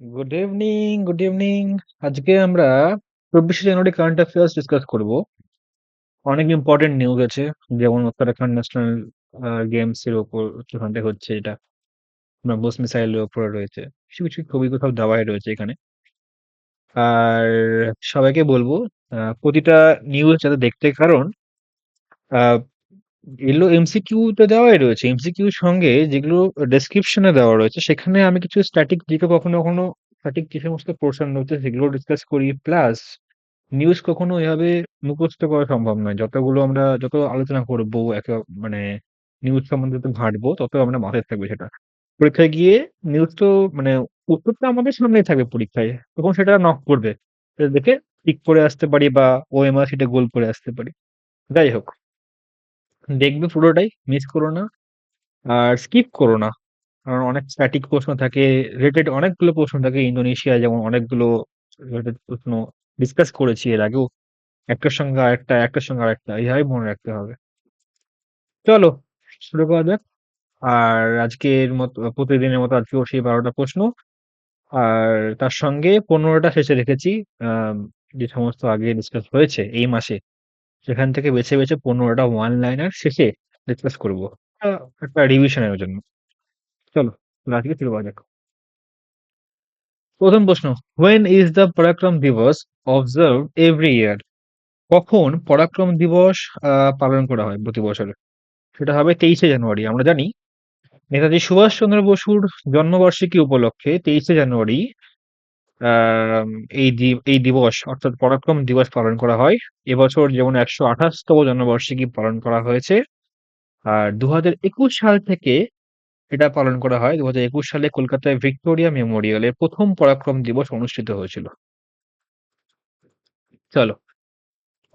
Good evening, good evening. আজকে আমরা 24শে জানুয়ারি current affairs discuss করব। অনেক ইম্পর্টেন্ট নিউজ আছে, যেমন উত্তরাখণ্ড ন্যাশনাল গেমস এর উপর ওখানটা হচ্ছে এটা, ব্রহ্মস মিসাইলের উপরে রয়েছে, কিছু কিছু ছবি কোথাও দেওয়াই রয়েছে এখানে। আর সবাইকে বলবো প্রতিটা নিউজ যাতে দেখতে, কারণ আহ, এগুলো এমসিকিউ তে দেওয়াই রয়েছে। এমসিকিউ সঙ্গে যেগুলো ডেসক্রিপশনে দেওয়া রয়েছে, সেখানে আমি কিছু স্ট্যাটিক দিকে কখনো কখনো সঠিক যে সমস্ত পোর্শন রয়েছে সেগুলো ডিসকাস করি। প্লাস নিউজ কখনো এভাবে মুখস্থ করা সম্ভব নয়। যত আলোচনা করবো মানে নিউজ সম্বন্ধে যত ঘাঁটবো, তত আমরা মাথায় থাকবে সেটা। পরীক্ষায় গিয়ে নিউজ তো মানে উত্তরটা আমাদের সামনেই থাকবে পরীক্ষায়, তখন সেটা নক করবে, সেটা দেখে টিক করে আসতে পারি বা ওএমআর সেটা গোল করে আসতে পারি। যাই হোক, দেখবে পুরোটাই, মিস করো না আর স্কিপ করো না। কারণ অনেক স্ট্যাটিক প্রশ্ন থাকে, রেটেড অনেকগুলো প্রশ্ন থাকে। ইন্দোনেশিয়া যেমন অনেকগুলো রেটেড প্রশ্ন ডিসকাস করেছি এর আগেও, একটার সঙ্গে আরেকটা, একটার সঙ্গে আরেকটা, এইভাবে মনে রাখতে হবে। চলো শুরু করা যাক। আর আজকের মতো প্রতিদিনের মতো আজকেও সেই 12টা প্রশ্ন, আর তার সঙ্গে 15টা শেষে রেখেছি। আম, যে সমস্ত আগে ডিসকাস হয়েছে এই মাসে, সেখান থেকে বেছে বেছে 15টা ওয়ান লাইনার শেষে ডিসকাস করবো, একটা রিভিশনের জন্য। চলো তাহলে আজকে শুরু করা যাক। প্রথম প্রশ্ন, হোয়েন ইজ দ্য পরাক্রম দিবস অবজার্ভ এভরি ইয়ার? কখন পরাক্রম দিবস পালন করা হয় প্রতি বছর? সেটা হবে 23শে জানুয়ারি। আমরা জানি নেতাজি সুভাষচন্দ্র বসুর জন্মবার্ষিকী উপলক্ষে 23শে জানুয়ারি আহ এই দিবস অর্থাৎ পরাক্রম দিবস পালন করা হয়। এবছর যেমন 128তম জন্মবার্ষিকী পালন করা হয়েছে। আর 2021 সাল থেকে এটা পালন করা হয়। 2021 সালে কলকাতায় ভিক্টোরিয়া মেমোরিয়ালে প্রথম পরাক্রম দিবস অনুষ্ঠিত হয়েছিল। চলো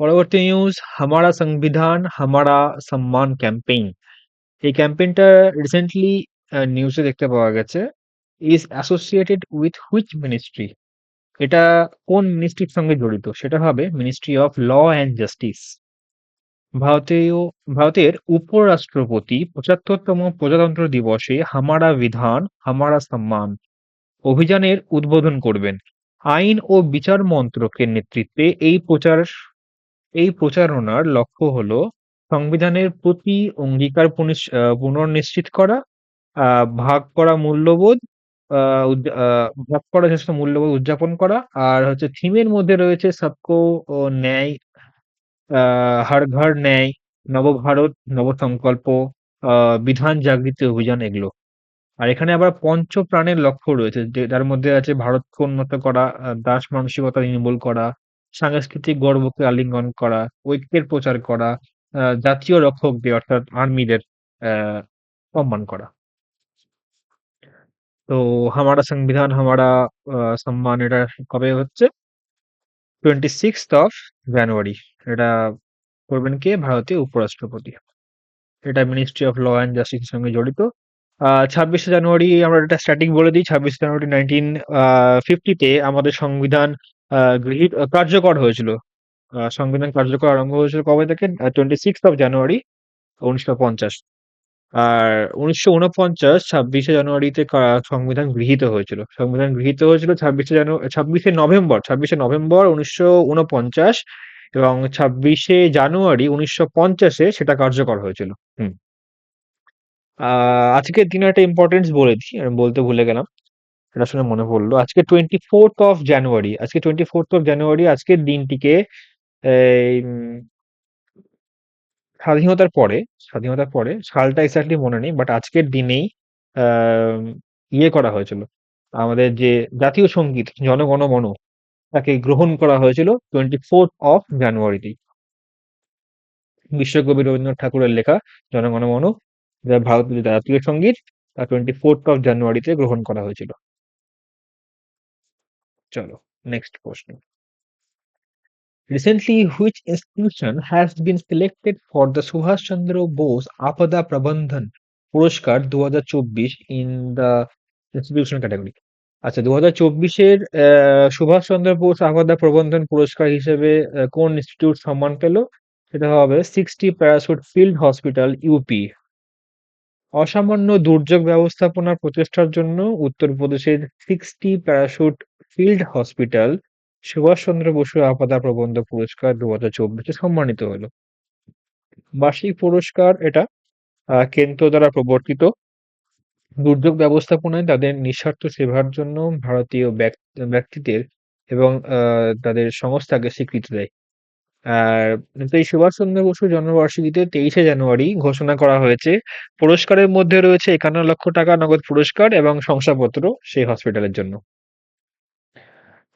পরবর্তী নিউজ, হামারা সংবিধান হামারা সম্মান ক্যাম্পেইন। এই ক্যাম্পেইনটা রিসেন্টলি নিউজে দেখতে পাওয়া গেছে। Is associated with which ministry? এটা কোন মিনিস্ট্রির সঙ্গে জড়িত? সেটা হবে ministry of law and justice. ভারতীয় ভারতের উপরাষ্ট্রপতি 75তম প্রজাতন্ত্র দিবসে হামারা বিধান হামারা সম্মান অভিযানের উদ্বোধন করবেন। আইন ও বিচার মন্ত্রকের নেতৃত্বে এই প্রচারণার লক্ষ্য হলো সংবিধানের প্রতি অঙ্গীকার পুনর্নিশ্চিত করা, ভাগ করা মূল্যবোধ, ভাগ করা যে সমস্ত মূল্যবোধ উদযাপন করা। আর হচ্ছে থিমের মধ্যে রয়েছে সবকো ও ন্যায়, হর ঘর ন্যায়, নবভারত নবসংকল্প, বিধান জাগৃতি অভিযান, এগুলো। আর এখানে আবার পঞ্চপ্রাণের লক্ষ্য রয়েছে, যে যার মধ্যে আছে ভারতকে উন্নত করা, দাস মানসিকতা নির্মূল করা, সাংস্কৃতিক গর্বকে আলিঙ্গন করা, ঐক্যের প্রচার করা, জাতীয় রক্ষকদের অর্থাৎ আর্মিদের সম্মান করা। তো হামারা সংবিধান হামারা সম্মান, এটা কবে হচ্ছে? 26th of January। এটা করবেন কে? ভারতীয় উপরাষ্ট্রপতি। এটা মিনিস্ট্রি অফ ল অ্যান্ড জাস্টিসের সঙ্গে জড়িত। 26শে জানুয়ারি, আমরা এটা স্ট্যাটিক বলে দিই, 26শে জানুয়ারি 1950-তে আমাদের সংবিধান কার্যকর হয়েছিল। সংবিধান কার্যকর আরম্ভ হয়েছিল কবে থেকে? 26th of January 1950। আর 1949 26শে জানুয়ারিতে সংবিধান গৃহীত হয়েছিল। সংবিধান গৃহীত হয়েছিল 26শে নভেম্বর 1949, এবং 26শে জানুয়ারি 1950-এ সেটা কার্যকর হয়েছিল। হুম। আজকের দিনে একটা ইম্পর্টেন্স বলে দিই, আমি বলতে ভুলে গেলাম, এটা শুনে মনে পড়লো। আজকে 24th of January আজকের দিনটিকে এই স্বাধীনতার পরে স্বাধীনতার পরে সালটা এক্স্যাক্টলি মনে নেই, বাট আজকের দিনেই আহ ইয়ে করা হয়েছিল, আমাদের যে জাতীয় সঙ্গীত জনগণ মন, তাকে গ্রহণ করা হয়েছিল 24th of January-তেই। বিশ্বকবি রবীন্দ্রনাথ ঠাকুরের লেখা জনগণ মন, যা ভারতের জাতীয় সঙ্গীত, তা 24th of January-তে গ্রহণ করা হয়েছিল। চলো নেক্সট প্রশ্ন। Recently, which institution has been selected for the Subhash Chandra Bose Apada Prabandhan পুরস্কার 2024 in the institutional category? আচ্ছা, 2024-এর সুভাষ চন্দ্র বোস আপদা প্রবন্ধন পুরস্কার হিসেবে কোন ইনস্টিটিউট সম্মান পেল? সেটা হবে 60 প্যারাসুট ফিল্ড হসপিটাল ইউপি। অসামান্য দুর্যোগ ব্যবস্থাপনা প্রচেষ্টার জন্য উত্তরপ্রদেশের 60 parachute field hospital Subhash Chandra Bose আপদা প্রবন্ধ পুরস্কার 2024 সম্মানিত হলো। বার্ষিক পুরস্কার এটা কেন্দ্র দ্বারা প্রবর্তিত দুর্যোগ ব্যবস্থাপনায় তাদের নিঃস্বার্থ সেবার জন্য ভারতীয় ব্যক্তিদের এবং তাদের সংস্থাকে স্বীকৃতি দেয়। আর এই সুভাষচন্দ্র বসুর জন্মবার্ষিকীতে 23শে জানুয়ারি ঘোষণা করা হয়েছে পুরস্কারের মধ্যে রয়েছে 51 লক্ষ টাকা নগদ পুরস্কার এবং শংসাপত্র সেই হসপিটালের জন্য।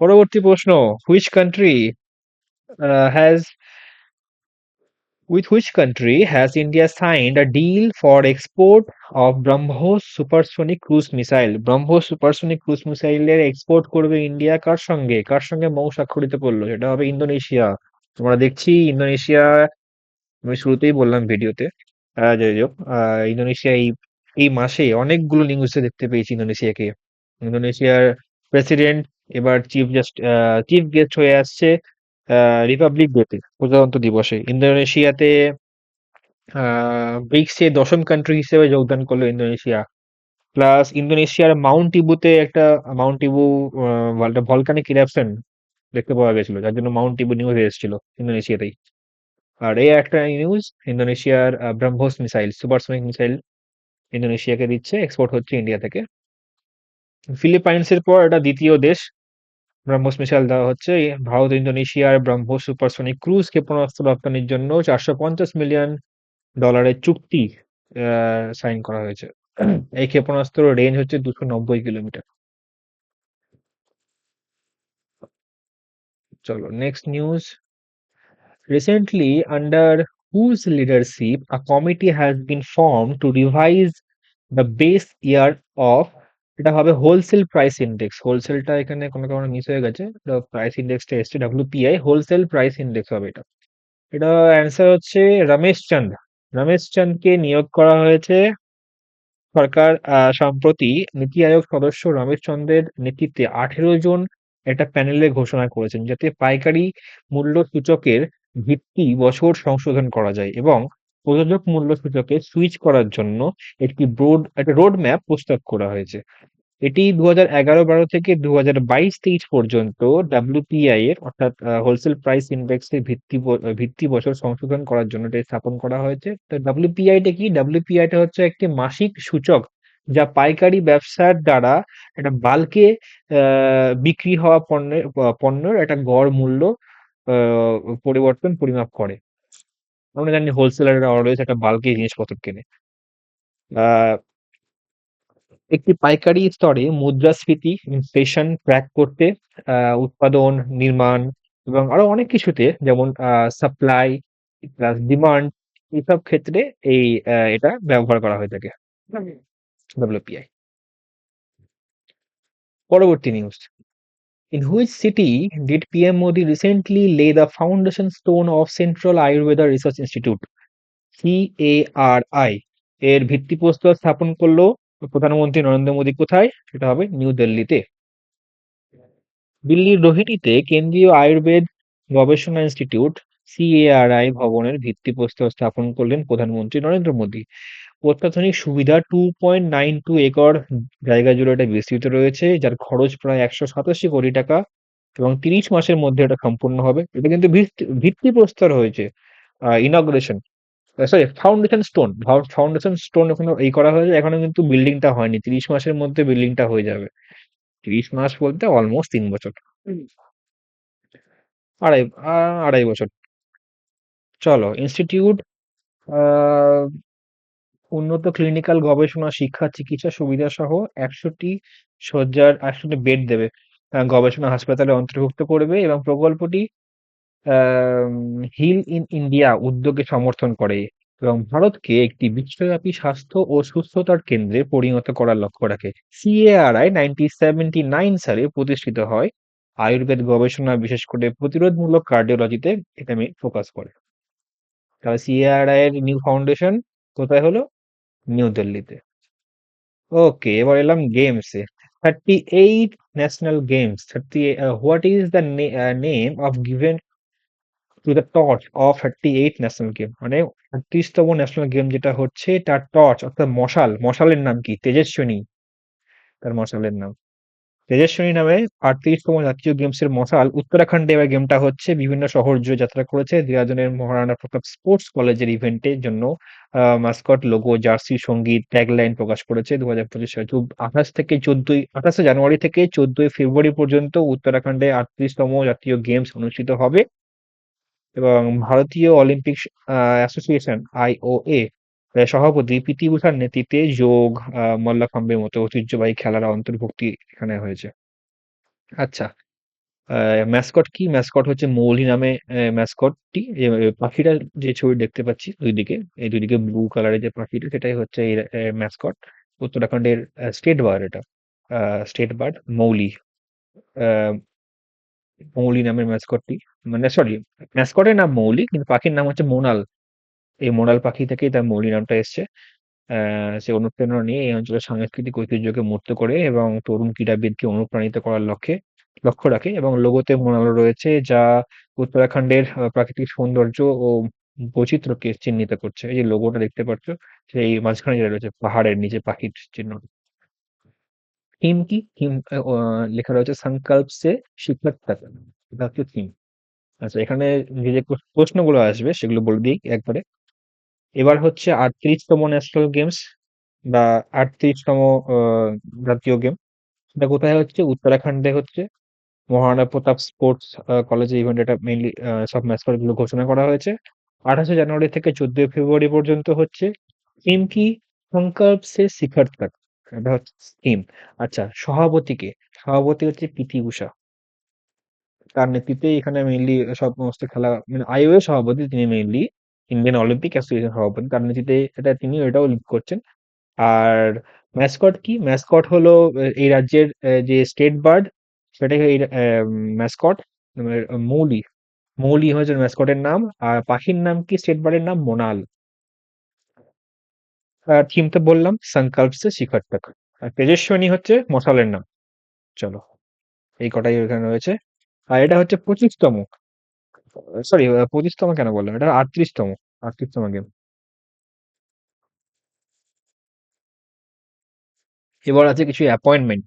পরবর্তী প্রশ্ন, which country has with which country has India signed a deal for export of BrahMos supersonic cruise missile? BrahMos supersonic cruise missile এর এক্সপোর্ট করবে ইন্ডিয়া কার সঙ্গে মৌ স্বাক্ষরিত করলো? সেটা হবে ইন্দোনেশিয়া। আমরা দেখছি ইন্দোনেশিয়া, আমি শুরুতেই বললাম ভিডিওতে, যাই হোক, ইন্দোনেশিয়া এই এই মাসে অনেকগুলো নিউজে দেখতে পেয়েছি ইন্দোনেশিয়াকে। ইন্দোনেশিয়ার প্রেসিডেন্ট এবার চিফ গেস্ট হয়ে আসছে রিপাবলিক ডেতে, প্রজাতন্ত্র দিবসে। ইন্দোনেশিয়াতে ব্রিক্সে 10ম কান্ট্রি হিসেবে যোগদান করলো ইন্দোনেশিয়া। প্লাস ইন্দোনেশিয়ার মাউন্ট ইবু একটা ভলকানিক ইরাপশন দেখতে পাওয়া গেছিল, যার জন্য মাউন্ট ইবু নিউজ এসেছিল ইন্দোনেশিয়াতেই। আর এই একটা নিউজ, ইন্দোনেশিয়ার ব্রহ্মোস মিসাইল, সুপারসনিক মিসাইল ইন্দোনেশিয়াকে দিচ্ছে, এক্সপোর্ট হচ্ছে ইন্ডিয়া থেকে। ফিলিপাইন্সের পর এটা দ্বিতীয় দেশ ব্রহ্মোস মিসাইল দেওয়া হচ্ছে। ভারত ইন্দোনেশিয়ার ব্রহ্মোস সুপারসনিক ক্রুজ ক্ষেপণাস্ত্র রপ্তানির জন্য $450 মিলিয়ন চুক্তি সাইন করা হয়েছে। এই ক্ষেপণাস্ত্র রেঞ্জ হচ্ছে 290 কিলোমিটার। চলো next news. Recently, under whose leadership a committee has been formed to revise the base year of, এটা হবে হোলসেল প্রাইস ইন্ডেক্স। হোলসেলটা এখানে কোনো কারণে মিস হয়ে গেছে, প্রাইস ইন্ডেক্সটা এসছে ডব্লিউপিআই, হোলসেল প্রাইস ইন্ডেক্স হবে এটা। এটা অ্যান্সার হচ্ছে রমেশ চাঁদ। রমেশ চাঁদকে নিয়োগ করা হয়েছে। সরকার সম্প্রতি নীতি আয়োগ সদস্য রমেশ চন্দ্রের নেতৃত্বে 18 জন একটা প্যানেলে ঘোষণা করেছেন, যাতে পাইকারি মূল্য সূচকের ভিত্তি বছর সংশোধন করা যায় এবং প্রযোজক মূল্য সূচকে সুইচ করার জন্য একটা রোড ম্যাপ প্রস্তাব করা হয়েছে। এটি 2011-12 থেকে 2022-23 পর্যন্ত ডব্লিউপিআই এর, অর্থাৎ হোলসেল প্রাইস ইন্ডেক্সের ভিত্তি বছর সংশোধন করার জন্য এটা স্থাপন করা হয়েছে। তো ডব্লিউপিআইটা কি? ডব্লিউপিআইটা হচ্ছে একটি মাসিক সূচক যা পাইকারি ব্যবসার দ্বারা একটা বাল্কে বিক্রি হওয়া পণ্যের একটা গড় মূল্য আহ, পরিমাপ করে। আমরা জানি হোলসেলাররা অলওয়েজ একটা বাল্কে জিনিসপত্র কেনে। আহ একটি পাইকারি স্তরে মুদ্রাস্ফীতি, ইনফ্লেশন ট্র্যাক করতে উৎপাদন, নির্মাণ এবং আরো অনেক কিছুতে, যেমন সাপ্লাই প্লাস ডিমান্ড, এইসব ক্ষেত্রে এটা ব্যবহার করা হয়ে থাকে ডব্লিউপিআই। পরবর্তী news. In which city did PM Modi recently lay the foundation stone of Central Ayurveda Research Institute CARI এর ভিত্তিপ্রস্তর স্থাপন করলো প্রধানমন্ত্রী নরেন্দ্র মোদী? কোথায়? সেটা হবে নিউ দিল্লিতে। দিল্লির রোহিণীতে কেন্দ্রীয় আয়ুর্বেদ গবেষণা ইনস্টিটিউট সিএআরআই ভবনের ভিত্তিপ্রস্তর স্থাপন করলেন প্রধানমন্ত্রী নরেন্দ্র মোদী। অত্যাধুনিক সুবিধা 2.92 একর জায়গা জুড়ে এটা বিস্তৃত রয়েছে, যার খরচ প্রায় 187 কোটি টাকা এবং 30 মাসের মধ্যে এটা সম্পূর্ণ হবে। এটা কিন্তু ভিত্তিপ্রস্তর হয়েছে, ইনগ্রেশন, সরি, ফাউন্ডেশন স্টোন ওখানে করা হয়েছে, এখনো কিন্তু বিল্ডিংটা হয়নি। 30 মাসের মধ্যে বিল্ডিংটা হয়ে যাবে। 30 মাস বলতে অলমোস্ট 3 বছর, আড়াই 2.5 বছর। চলো, ইনস্টিটিউট উন্নত ক্লিনিক্যাল গবেষণা, শিক্ষা, চিকিৎসা সুবিধা সহ 100টি বেড দেবে, গবেষণা হাসপাতালে অন্তর্ভুক্ত করবে এবং প্রকল্পটি হিল ইন ইন্ডিয়া উদ্যোগে সমর্থন করে এবং ভারতকে একটি বিশ্বব্যাপী স্বাস্থ্য ও সুস্থতার কেন্দ্রে পরিণত করার লক্ষ্য রাখে। সিএআরআই 1979 সালে প্রতিষ্ঠিত হয়। আয়ুর্বেদ গবেষণা, বিশেষ করে প্রতিরোধমূলক কার্ডিওলজিতে এটা আমি ফোকাস করে। তাহলে সিএআরআই এর নিউ ফাউন্ডেশন কোথায় হলো? নিউ দিল্লিতে। ওকে, এবার এলাম গেমসে। 38 national games, what is the name of given to the torch of 38 national game, মানে 38তম ন্যাশনাল গেম যেটা হচ্ছে তার টর্চ অর্থাৎ মশাল, মশালের নাম কি? তেজস্বিনী, তার মশালের নাম তেজস্বিনী নামে 38তম জাতীয় গেমসের মশাল উত্তরাখণ্ডে। এবার গেমটা হচ্ছে বিভিন্ন শহর জুড়ে যাত্রা করেছে। দেরাদুনের মহারাণা প্রতাপ স্পোর্টস কলেজের ইভেন্টের জন্য মাস্কট, লোগো, জার্সি, সঙ্গীত, ট্যাগলাইন প্রকাশ করেছে 2025 সালে। 28শে জানুয়ারি থেকে 14ই ফেব্রুয়ারি পর্যন্ত উত্তরাখণ্ডে 38তম জাতীয় গেমস অনুষ্ঠিত হবে। এবং ভারতীয় অলিম্পিক অ্যাসোসিয়েশন আইওএ সভাপতি পিটি উষার নেতৃত্বে যোগ, মল্লাখম্বের মতো ঐতিহ্যবাহী খেলার অন্তর্ভুক্তি এখানে হয়েছে। আচ্ছা, ম্যাসকট কি? ম্যাসকট হচ্ছে মৌলি নামে ম্যাসকটটি। পাখিটা যে ছবি দেখতে পাচ্ছি দুই দিকে, এই দুই দিকে ব্লু কালারের যে পাখিটা, সেটাই হচ্ছে এই ম্যাসকট। উত্তরাখণ্ডের স্টেট বার্ড এটা, স্টেট বার্ড মৌলি। আহ, মৌলি নামের ম্যাসকটটি, মানে সরি, ম্যাসকটের নাম মৌলি কিন্তু পাখির নাম হচ্ছে মোনাল। এই মোনাল পাখি থেকেই তার মৌলি নামটা এসছে। সে অনুপ্রেরণা নিয়ে এই অঞ্চলের সাংস্কৃতিক ঐতিহ্যকে মূর্ত করে এবং তরুণ ক্রীড়াবিদকে অনুপ্রাণিত করার লক্ষ্য রাখে। এবং লোগোতে মোনালো রয়েছে, যা উত্তরাখণ্ডের প্রাকৃতিক সৌন্দর্য ও বৈচিত্র্যকে চিহ্নিত করছে। এই যে লোগোটা দেখতে পাচ্ছ, সেই মাঝখানে যেটা রয়েছে পাহাড়ের নিচে পাখির চিহ্ন। থিম কি? থিম লেখা রয়েছে সংকল্প সে শিক্ষক তক, এটা হচ্ছে থিম। আচ্ছা, এখানে যে যে প্রশ্নগুলো আসবে সেগুলো বলে দিই একবারে। এবার হচ্ছে 38তম ন্যাশনাল গেমস বা 38তম জাতীয় গেম, এটা কোথায় হচ্ছে? উত্তরাখণ্ডে হচ্ছে। মহারাণা প্রতাপ স্পোর্টস কলেজে ইভেন্ট, এটা মেইনলি সব ম্যাসকট গুলো ঘোষণা করা হয়েছে। 28শে জানুয়ারি থেকে 14ই ফেব্রুয়ারি পর্যন্ত হচ্ছে। থিম কি? সংকল্প সে শিখর তক, এটা হচ্ছে থিম। আচ্ছা, সভাপতি কে? সভাপতি হচ্ছে পিটি উষা। তার নেতৃত্বে এখানে মেইনলি সমস্ত খেলা, মানে আইওএ সভাপতি তিনি, মেইনলি ইন্ডিয়ান অলিম্পিক অ্যাসোসিয়েশন সভাপতি, তার নেতৃত্বে এটা তিনি এটাও লিড করছেন। আর ম্যাসকট কি? ম্যাসকট হলো এই রাজ্যের যে স্টেট বার্ড, সেটাই এই ম্যাসকট। মৌলি, মৌলি হচ্ছে ম্যাসকটের নাম। আর পাখির নাম কি? স্টেট বার্ডের নাম মোনাল। আর থিম তো বললাম, সংকল্প সে শিখর তক। আর তেজস্বিনী হচ্ছে মশালের নাম। চলো, এই কটাই এখানে রয়েছে। আর এটা হচ্ছে 25তম, সরি 25তম কেন বললাম, এটা 38তম, 38তম গেম। এবার আছে কিছু অ্যাপয়েন্টমেন্ট।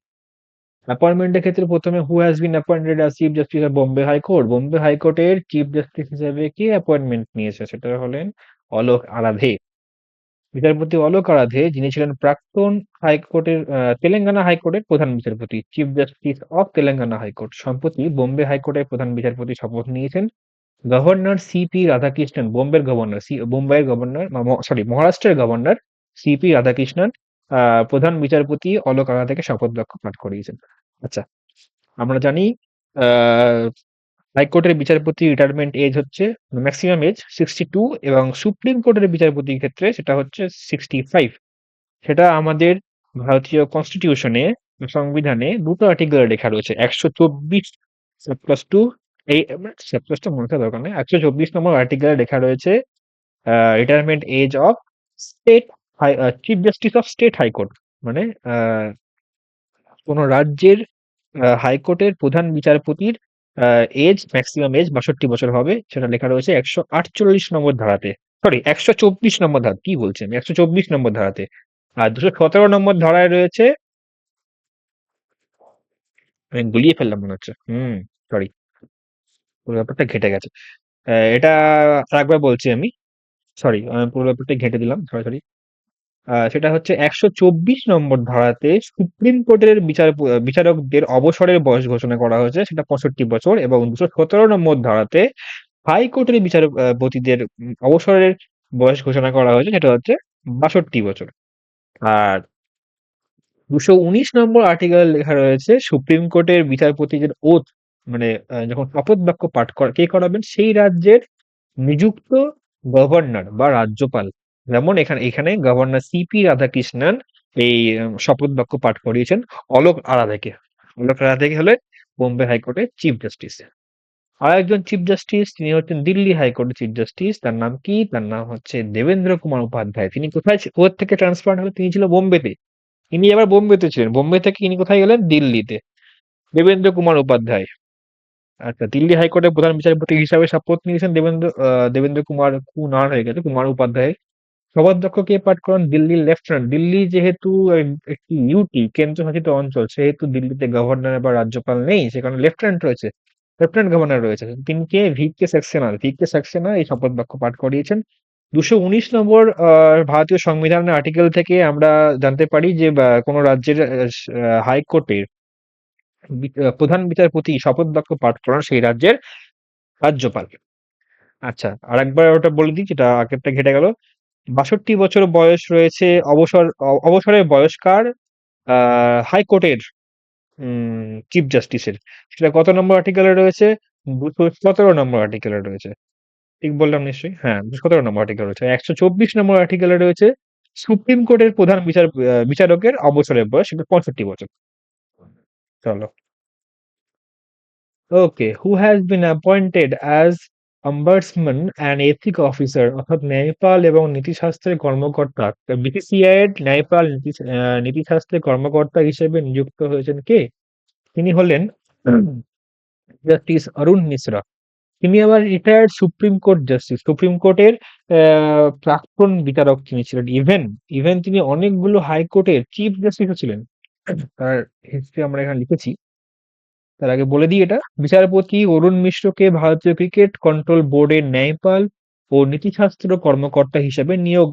অ্যাপয়েন্টমেন্টের ক্ষেত্রে প্রথমে হু has been appointed as chief justice of Bombay high court. Bombay হাইকোর্টের চিফ জাস্টিস হিসেবে কি অ্যাপয়েন্টমেন্ট নিয়েছে? সেটা হলেন অলোক আরাধে। বিচারপতি অলোক আরাধে, যিনি ছিলেন প্রাক্তন হাইকোর্টের তেলেঙ্গানা হাইকোর্টের প্রধান বিচারপতি, chief justice of Telangana high court, সম্প্রতি বোম্বে হাইকোর্টের প্রধান বিচারপতি শপথ নিয়েছেন। গভর্নর সিপি রাধাকৃষ্ণন, বোম্বের গভর্নর, মুম্বাইয়ের গভর্নর, সরি মহারাষ্ট্রের গভর্নর সিপি রাধাকৃষ্ণন প্রধান বিচারপতি অলোক আরাধেকে শপথ বাক্য পাঠ করিয়েছেন। আচ্ছা, আমরা জানি আহ হাইকোর্টের বিচারপতি রিটায়ারমেন্ট এজ হচ্ছে, ম্যাক্সিমাম এজ 62, এবং সুপ্রিম কোর্টের বিচারপতির ক্ষেত্রে সেটা হচ্ছে 65। সেটা আমাদের ভারতীয় কনস্টিটিউশনে, সংবিধানে দুটো আর্টিকেলে লেখা রয়েছে। 124 সাবক্লস 2, এই সাবক্লসটা মনে রাখার দরকার নেই। 124 নম্বর আর্টিকেলে লেখা রয়েছে retirement age of state chief justice of state high court, মানে আহ, কোন রাজ্যের হাইকোর্টের প্রধান বিচারপতির এজ, ম্যাক্সিমাম এজ 62 বছর হবে, সেটা লেখা রয়েছে 148 নম্বর ধারাতে। সরি, 124 নম্বর ধারা, কি বলছি আমি, 124 নম্বর ধারাতে। আর 217 নম্বর ধারায় রয়েছে, আমি গুলিয়ে ফেললাম মনে হচ্ছে। সরি, পুরো ব্যাপারটা ঘেটে গেছে। এটা আরেকবার বলছি আমি, সরি, আমি পুরো ব্যাপারটা ঘেটে দিলাম, সরি সরি। সেটা হচ্ছে 124 নম্বর ধারাতে সুপ্রিম কোর্টের বিচারকদের অবসরের বয়স ঘোষণা করা হয়েছে, সেটা 65 বছর। এবং 217 নম্বর ধারাতে হাইকোর্টের বিচারপতিদের অবসরের বয়স ঘোষণা করা হয়েছে, সেটা হচ্ছে 62 বছর। আর 219 নম্বর আর্টিকেল লেখা রয়েছে সুপ্রিম কোর্টের বিচারপতিদের ওথ, মানে যখন শপথ বাক্য পাঠ কে করাবেন? সেই রাজ্যের নিযুক্ত গভর্নর বা রাজ্যপাল। যেমন এখানে এখানে গভর্নর সিপি রাধাকৃষ্ণন এই শপথ বাক্য পাঠ করিয়েছেন অলোক আরাধেকে। অলোক আরাধেকে হলেন বোম্বে হাইকোর্টের চিফ জাস্টিস। আর একজন চিফ জাস্টিস, তিনি হচ্ছেন দিল্লি হাইকোর্টের চিফ জাস্টিস। তার নাম কি? তার নাম হচ্ছে দেবেন্দ্র কুমার উপাধ্যায়। তিনি কোথা থেকে ট্রান্সফার হলেন? তিনি ছিল বোম্বেতে, ইনি আবার বোম্বেতে ছিলেন, বোম্বে থেকে ইনি কোথায় গেলেন? দিল্লিতে। দেবেন্দ্র কুমার উপাধ্যায়। আচ্ছা, দিল্লি হাইকোর্টের প্রধান বিচারপতি হিসাবে শপথ নিয়েছেন দেবেন্দ্র কুমার কুনার হয়ে গেছে, কুমার উপাধ্যায়। শপথবাক্য কে পাঠ করান? দিল্লির লেফটেন্যান্ট। দিল্লি যেহেতু একটি ইউটি কেন্দ্রশাসিত অঞ্চল, সেহেতু দিল্লিতে গভর্নর বা রাজ্যপাল নেই, সেখানে লেফটেন্যান্ট রয়েছে, লেফটেন্যান্ট গভর্নর রয়েছে। তিনি কে? V K Saxena. V K Saxena এই শপথ বাক্য পাঠ করিয়েছেন। 219 নম্বর ভারতীয় সংবিধানের আর্টিকেল থেকে আমরা জানতে পারি যে কোনো রাজ্যের হাইকোর্টের প্রধান বিচারপতি শপথ বাক্য পাঠ করান সেই রাজ্যের রাজ্যপাল। আচ্ছা, আরেকবার ওটা বলে দিই, যেটা আগেরটা ঘেটে গেল। 62 বছর বয়স রয়েছে অবসরের বয়স কার? হাইকোর্টের চিফ জাস্টিসের। সেটা কত নম্বর আর্টিকেলে রয়েছে? 217 নম্বর আর্টিকেলে রয়েছে। ঠিক বললাম নিশ্চয়ই? হ্যাঁ, 217 নম্বর আর্টিকেল রয়েছে। 124 নম্বর আর্টিকেলে রয়েছে সুপ্রিম কোর্টের প্রধান বিচারকের অবসরের বয়স, সেটা 65 বছর। চলো। Okay, who has been appointed as ombudsman and ethic officer, অর্থাৎ ন্যায়পাল এবং নীতিশাস্ত্রের কর্মকর্তা, বিসিসিআই এর ন্যায়পাল নীতিশাস্ত্রের কর্মকর্তা হিসেবে নিযুক্ত হয়েছেন কে? তিনি হলেন জাস্টিস অরুণ মিশ্রা। তিনি আবার retired supreme court justice, supreme কোর্টের প্রাক্তন বিচারক তিনি ছিলেন। ইভেন ইভেন তিনি অনেকগুলো হাইকোর্টের চিফ জাস্টিসও ছিলেন। তার হিস্ট্রি আমরা এখানে লিখেছি। তার আগে বলে দিই এটা, বিচারপতি অরুণ মিশ্রকে ভারতীয় ক্রিকেট কন্ট্রোল বোর্ডের ন্যায়পাল ও নীতিশাস্ত্র কর্মকর্তা হিসেবে নিয়োগ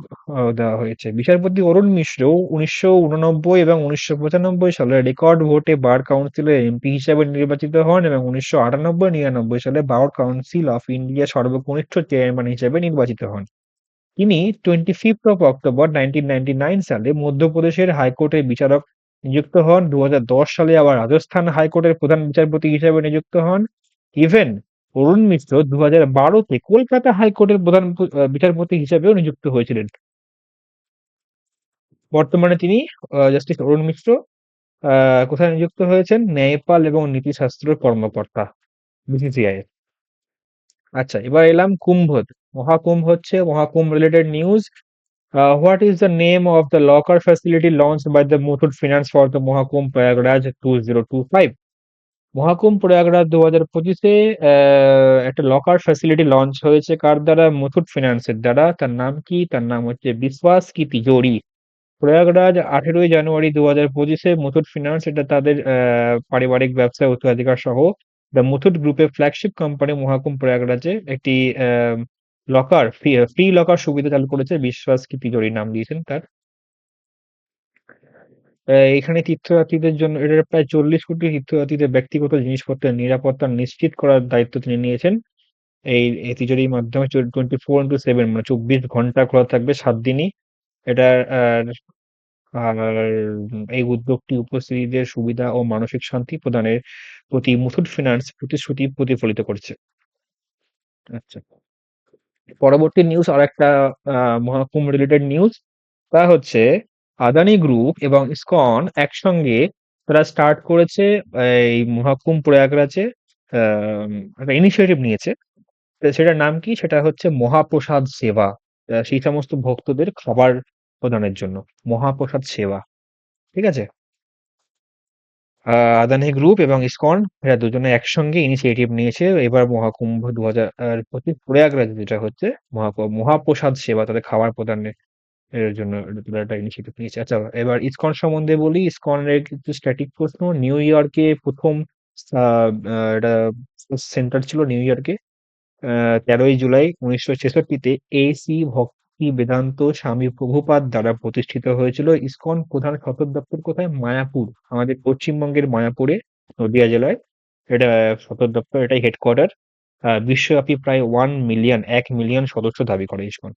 দেওয়া হয়েছে। বিচারপতি অরুণ মিশ্র 1989 এবং 1995 সালে রেকর্ড ভোটে বার কাউন্সিলের এমপি হিসেবে নির্বাচিত হন এবং 1998-99 সালে বার কাউন্সিল অফ ইন্ডিয়া সর্বকনিষ্ঠ চেয়ারম্যান হিসেবে নির্বাচিত হন। তিনি 25 অক্টোবর 1999 সালে মধ্যপ্রদেশের হাইকোর্টের বিচারক নিযুক্ত হন। 2010 সালে আবার রাজস্থান হাইকোর্টের প্রধান বিচারপতি হিসেবে নিযুক্ত হন। ইভেন অরুণ মিশ্র 2012-তে কলকাতা হাইকোর্টের প্রধান বিচারপতি হিসেবেও নিযুক্ত হয়েছিলেন। বর্তমানে তিনি জাস্টিস অরুণ মিশ্র কোথায় নিযুক্ত হয়েছেন? ন্যায়পাল এবং নীতিশাস্ত্র কর্মকর্তা, বিসিসিআই। আচ্ছা, এবার এলাম কুম্ভ। মহাকুম্ভ হচ্ছে Maha Kumbh related news. What is the name of the locker facility launched by the Muthoot Finance for the Mohakumbh Prayagraj 2025? Mahakumbh Prayagraj 2025-এ একটা লকার ফ্যাসিলিটি লঞ্চ হয়েছে কার দ্বারা? মুথুট ফিন্যান্সের দ্বারা। তার নাম কি? তার নাম হচ্ছে বিশ্বাস কি তিজোরি। প্রয়াগরাজ 18ই জানুয়ারি 2025-এ মুথুট ফিন্যান্স, এটা তাদের পারিবারিক ব্যবসায় উত্তরাধিকার সহ দ্য মুথুট গ্রুপের ফ্ল্যাগশিপ কোম্পানি মহাকুম্ভ প্রয়াগরাজে একটি লকার ফ্রি লকার সুবিধা চালু করেছে। বিশ্বাস কি তিজোরি নাম দিয়েছেন তার। এখানে তীর্থযাত্রীদের জন্য এটার প্রায় 40 কোটি তীর্থযাত্রীদের ব্যক্তিগত জিনিসপত্রের নিরাপত্তা নিশ্চিত করার দায়িত্ব তিনি নিয়েছেন। এই তিজোরির মাধ্যমে 24x7 মানে 24 ঘন্টা খোলা থাকবে, 7 দিনই। এটার আর এই উদ্যোগটি উপস্থিতিদের সুবিধা ও মানসিক শান্তি প্রদানের প্রতি মুথুট ফিন্যান্স প্রতিশ্রুতি প্রতিফলিত করছে। আচ্ছা, পরবর্তী নিউজ আর একটা মহাকুম্ভ রিলেটেড নিউজ। তা হচ্ছে আদানি গ্রুপ এবং ইসকন একসঙ্গে তারা স্টার্ট করেছে এই মহাকুম্ভ প্রয়াগরাজে একটা ইনিশিয়েটিভ নিয়েছে। তো সেটার নাম কি? সেটা হচ্ছে মহাপ্রসাদ সেবা। সেই সমস্ত ভক্তদের খাবার প্রদানের জন্য মহাপ্রসাদ সেবা। ঠিক আছে? আদানি গ্রুপ এবং ইসকন এরা দুজনে একসঙ্গে ইনিশিয়েটিভ নিয়েছে। এবার মহাকুম্ভ 2025 প্রয়াগরাজে যেটা হচ্ছে মহাপ্রসাদ সেবা, তাদের খাবার প্রদানের এর জন্য তারা একটা ইনিশিয়েটিভ নিয়েছে। আচ্ছা, এবার ইসকন সম্বন্ধে বলি। ইসকনের কিছু স্ট্যাটিক প্রশ্ন। নিউ ইয়র্কে প্রথম এটা সেন্টার ছিল নিউ ইয়র্কে। 13ই জুলাই 1966-তে এসি ভক্তি বেদান্ত স্বামী প্রভুপাদ দ্বারা প্রতিষ্ঠিত হয়েছিল। ইসকন প্রধান সদর দপ্তর কোথায়? মায়াপুর, আমাদের পশ্চিমবঙ্গের মায়াপুরে, নদিয়া জেলায়। এটা সদর দপ্তর, এটাই হেডকোয়ার্টার। বিশ্বব্যাপী প্রায় 1 মিলিয়ন সদস্য দাবি করে ইসকন।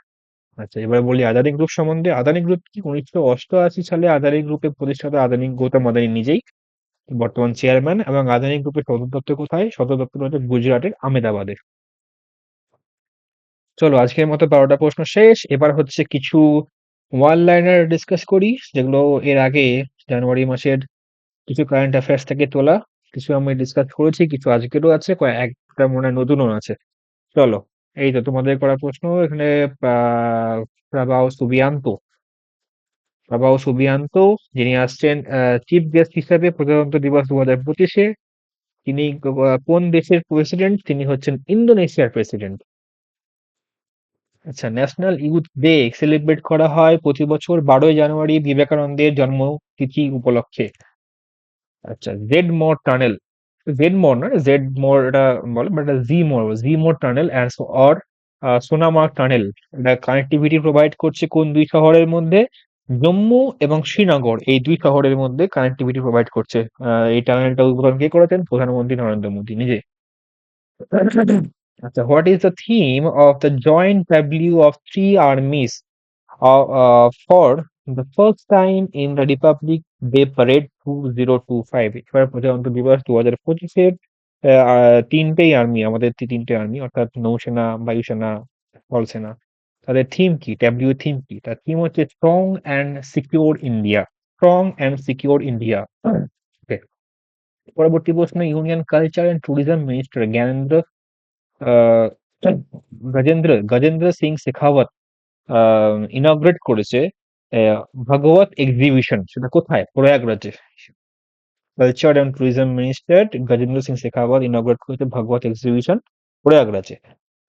আচ্ছা, এবার বলি আদানি গ্রুপ সম্বন্ধে। আদানি গ্রুপ কি? 1988 সালে আদানি গ্রুপের প্রতিষ্ঠাতা গৌতম আদানি নিজেই বর্তমান চেয়ারম্যান। এবং আদানি গ্রুপের সদর দপ্তর কোথায়? সদর দপ্তর হচ্ছে গুজরাটের আহমেদাবাদে। চলো, আজকের মতো 12টা প্রশ্ন শেষ। এবার হচ্ছে কিছু ওয়ান লাইনার ডিসকাস করি, যেগুলো এর আগে জানুয়ারি মাসের কিছু কারেন্ট অ্যাফেয়ার্স থেকে তোলা। কিছু আমি ডিসকাস করেছি, কিছু আজকেরও আছে, একটা মনে হয় নতুনও আছে। চলো, এই তো তোমাদের করা প্রশ্ন এখানে। আহ প্রাবাও সুবিয়ান্ত প্রাবাও সুবিয়ান্ত যিনি আসছেন চিফ গেস্ট হিসাবে প্রজাতন্ত্র দিবস 2025-এ। তিনি কোন দেশের প্রেসিডেন্ট? তিনি হচ্ছেন ইন্দোনেশিয়ার প্রেসিডেন্ট। আচ্ছা, ন্যাশনাল ইউথ ডে সেলিব্রেট করা হয় প্রতি বছর 12ই জানুয়ারি বিবেকানন্দের জন্মতিথি উপলক্ষে। আচ্ছা, জেড মোর টানেল, জেড মোর না, জেড মোর এটা বলে, but G more tunnel or Sonamarg tunnel, এটা কানেক্টিভিটি প্রোভাইড করছে কোন দুই শহরের মধ্যে? জম্মু এবং শ্রীনগর, এই দুই শহরের মধ্যে কানেক্টিভিটি প্রোভাইড করছে। এই টানেলটা উদ্বোধন কে করেছেন? প্রধানমন্ত্রী নরেন্দ্র মোদী নিজে। আচ্ছা, what is the theme of the joint tableau of three armies for the first time in the Republic Day Parade 2025? এবার প্রজাতন্ত্র দিবস 2025-এর তিনটেই আর্মি, আমাদের তিনটে আর্মি, অর্থাৎ নৌসেনা, বায়ুসেনা, স্থলসেনা, তাদের থিম কি? ট্যাবলিউ থিম কি? তার থিম হচ্ছে strong and secure India. Strong and secure India. Okay, পরবর্তী প্রশ্ন, union culture and tourism minister Gyanendra ah, Gajendra Singh Shekhawat inaugurate করেছে ভাগবত এক্সিবিশন, সেটা কোথায়? প্রয়াগরাজে। Culture and tourism minister Gajendra Singh Shekhawat inaugurate করেছে ভাগবত এক্সিবিশন প্রয়াগরাজে।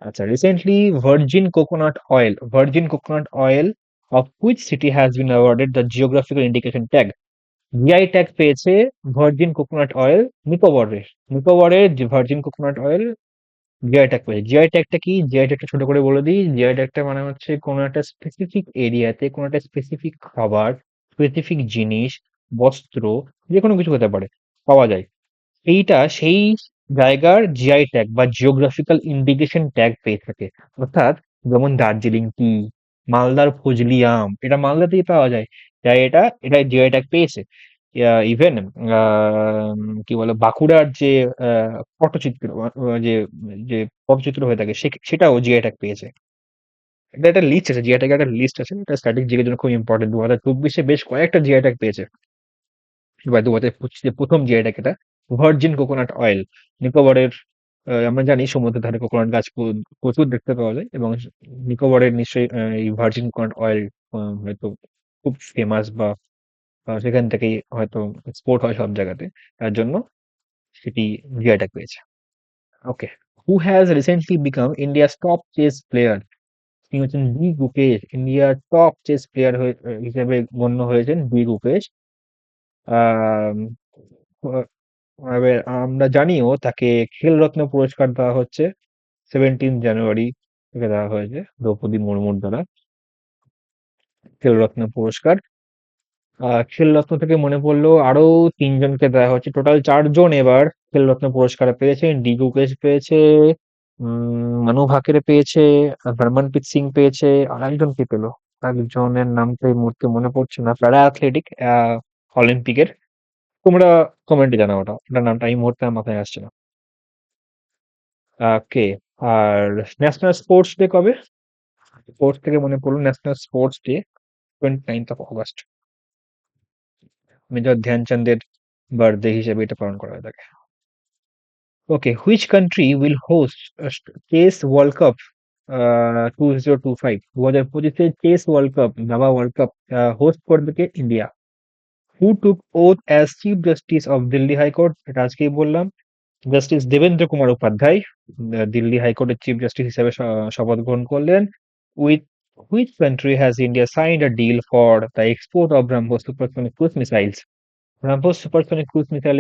আচ্ছা, recently virgin coconut oil of which city has been awarded the geographical indication tag? GI tag পেয়েছে ভার্জিন কোকোনাট অয়েল নিকোবরের। নিকোবরের যে virgin coconut oil GI tag পেয়েছে। জিআই ট্যাগটা কি? GI ট্যাগটা ছোট করে বলে দিই। জিআই ট্যাগটা মানে হচ্ছে কোনো একটা স্পেসিফিক এরিয়াতে কোনো একটা স্পেসিফিক খাবার, স্পেসিফিক জিনিস, বস্ত্র, যে কোনো কিছু হতে পারে, পাওয়া যায়, এইটা সেই জায়গার জিআই ট্যাগ বা জিওগ্রাফিক্যাল ইন্ডিকেশন ট্যাগ পেয়ে থাকে। অর্থাৎ যেমন দার্জিলিং টি, মালদার ফজলি আম, এটা মালদাতেই পাওয়া যায়, তাই এটা জিআই ট্যাগ পেয়েছে। ইভেন কি বলে, বাঁকুড়ার যে পটচিত্র, যে যে পটচিত্র হয়ে থাকে, সেটাও জিআই ট্যাগ পেয়েছে। এটা একটা লিস্ট আছে, জিআই ট্যাগের একটা লিস্ট আছে, এটা স্ট্যাটিক জিকের জন্য খুব ইম্পর্টেন্ট। 2024-এ বেশ কয়েকটা জিআই ট্যাগ পেয়েছে, এবার 2025-এ প্রথম জিআই ট্যাগ এটা। ভার্জিন কোকোনাট অয়েল, নিকোবরের আমরা জানি সমুদ্রের ধারে কোকোনাট গাছ প্রচুর দেখতে পাওয়া যায়, এবং নিকোবরের নিশ্চয়ই এই ভার্জিন কোকোনাট অয়েল হয়তো খুব ফেমাস, বা সেখান থেকেই হয়তো এক্সপোর্ট হয় সব জায়গাতে, তার জন্য সেটি জিআই ট্যাগ পেয়েছে। Okay, who has recently become India's top chess player? তিনি হচ্ছেন বি গুকেশ, ইন্ডিয়ার টপ চেস প্লেয়ার হিসেবে গণ্য হয়েছেন বি গুকেশ। আহ এবার আমরা জানিও তাকে খেলরত্ন পুরস্কার দেওয়া হচ্ছে 17 জানুয়ারি থেকে, দেওয়া হয়েছে দ্রৌপদী মুর্মুর দ্বারা খেলরত্ন পুরস্কার। খেলরত্ন থেকে মনে পড়লো আরো তিনজনকে দেওয়া হচ্ছে, টোটাল 4জন এবার খেলরত্ন পুরস্কার পেয়েছে। ডি গুকেশ পেয়েছে, মানু ভাকের পেয়েছে, হরমনপ্রীত সিং পেয়েছে, আর একজন কি পেলো, একজনের নামটা এই মুহূর্তে মনে পড়ছে না, প্যারা অ্যাথলেটিক অলিম্পিকের। তোমরা কমেন্টে জানাও, ওটার নামটা এই মুহূর্তে আমার মাথায় আসছে না। ওকে, আর ন্যাশনাল স্পোর্টস ডে কবে? স্পোর্টস থেকে মনে পড়লো, national sports day 29th of August, major ধ্যানচাঁদের বার্থডে হিসেবে এটা পালন করা হয়ে থাকে। Okay, which country will host chess world cup 2025? 2025-এ চেস ওয়ার্ল্ড কাপ, দাবা ওয়ার্ল্ড কাপ হোস্ট করবে কে? India. Who took oath as chief justice of Delhi high court? এটা আজকেই বললাম, জাস্টিস দেবেন্দ্র কুমার উপাধ্যায় দিল্লি হাইকোর্টের চিফ জাস্টিস হিসেবে শপথ গ্রহণ করলেন। With which country has India signed a deal for the export of BrahMos supersonic cruise missiles? BrahMos supersonic cruise missile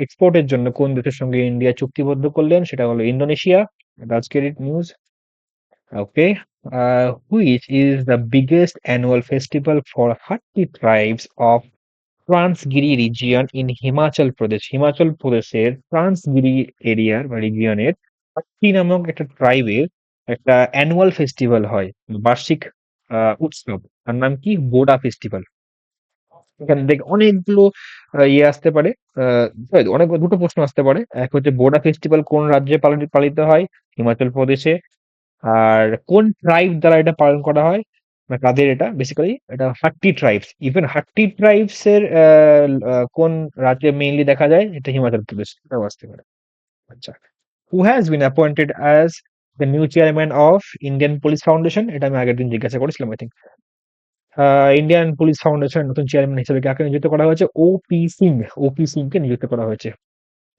এক্সপোর্টের জন্য কোন দেশের সঙ্গে ইন্ডিয়া চুক্তিবদ্ধ করলেন? সেটা হলো ইন্দোনেশিয়া। এটা আজকের news. Okay, which is the biggest annual festival for Hatti tribes of Transgiri region in Himachal Pradesh? Himachal প্রদেশের ট্রান্সগিরি এরিয়ার বা রিজিয়নের হাট্টি নামক একটা ট্রাইবের একটা অ্যানুয়াল ফেস্টিভ্যাল হয়, বার্ষিক উৎসব। তার নাম কি? বোডা ফেস্টিভ্যাল। এখান থেকে অনেকগুলো ইয়ে আসতে পারে, sorry, অনেক দুটো প্রশ্ন আসতে পারে। এক হচ্ছে, বোডা ফেস্টিভ্যাল কোন রাজ্যে পালিত হয়? হিমাচল প্রদেশে। আর কোন ট্রাইব দ্বারা এটা পালন করা হয়, মানে কাদের এটা? বেসিক্যালি এটা হাট্টি ট্রাইবস। ইভেন হাট্টি ট্রাইবস এর কোন রাজ্যে মেইনলি দেখা যায়? এটা হিমাচল প্রদেশ, এটাও আসতে পারে। আচ্ছা, হু has been appointed as the new chairman of Indian police foundation? এটা আমি আগের দিন জিজ্ঞাসা করেছিলাম, I think. Indian police foundation নতুন চেয়ারম্যান হিসেবে কাকে নিযুক্ত করা হয়েছে? ওপি সিং। ওপি সিং কে নিযুক্ত করা হয়েছে।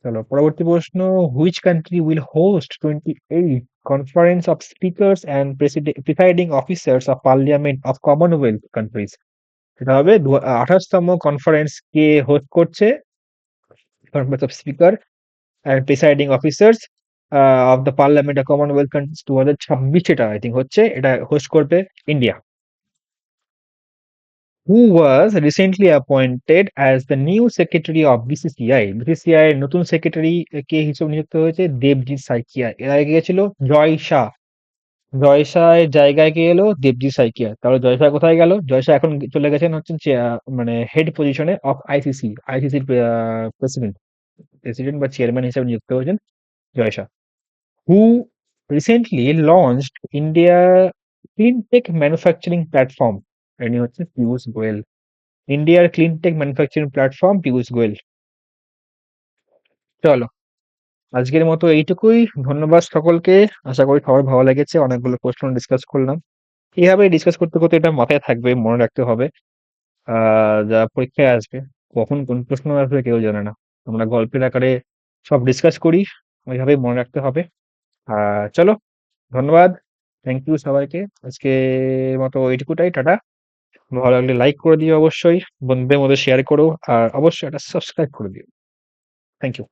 চলো পরবর্তী প্রশ্ন, which country will host 28 conference of speakers and presiding officers of parliament of commonwealth countries? এটা হবে 28তম কনফারেন্স কে হোস্ট করছে, conference of speaker and presiding officers of the parliament of commonwealth countries 2026, এটা আই থিঙ্ক হচ্ছে, এটা host করবে India. Who was recently appointed as the new secretary of BCCI? BCCI এর নতুন সেক্রেটারি কে হিসেবে নিযুক্ত হয়েছে? দেবজিৎ সাইকিয়া। এর আগে কে ছিল? জয় শাহ। জয় শাহের জায়গায় কে এলো? দেবজিৎ সাইকিয়া। তাহলে জয় শাহ কোথায় গেল? জয় শাহ এখন চলে গেছেন হচ্ছে মানে হেড পজিশনে অফ আইসিসি, আইসিসির প্রেসিডেন্ট, প্রেসিডেন্ট বা চেয়ারম্যান হিসেবে নিযুক্ত হয়েছেন Jay Shah. Who recently launched India clean tech manufacturing platform? ইনি হচ্ছে পীযূষ গোয়েল। ইন্ডিয়ার clean tech manufacturing platform Piyush Goyal. চলো আজকের মতো এইটুকুই। ধন্যবাদ সকলকে। আশা করি সবার ভালো লেগেছে, অনেকগুলো প্রশ্ন ডিসকাস করলাম। এইভাবে ডিসকাস করতে করতে এটা মাথায় থাকবে, মনে রাখতে হবে। যা পরীক্ষায় আসবে, কখন কোন প্রশ্ন আসবে কেউ জানে না। আমরা গল্পের আকারে সব ডিসকাস করি, ওইভাবেই মনে রাখতে হবে। চলো, ধন্যবাদ, থ্যাংক ইউ সবাইকে। আজকে মতো এইটুকুটাই, টাটা। ভালো লাগলে লাইক করে দিও অবশ্যই, বন্ধুদের মধ্যে শেয়ার করো, আর অবশ্যই একটা সাবস্ক্রাইব করে দিও। Thank you.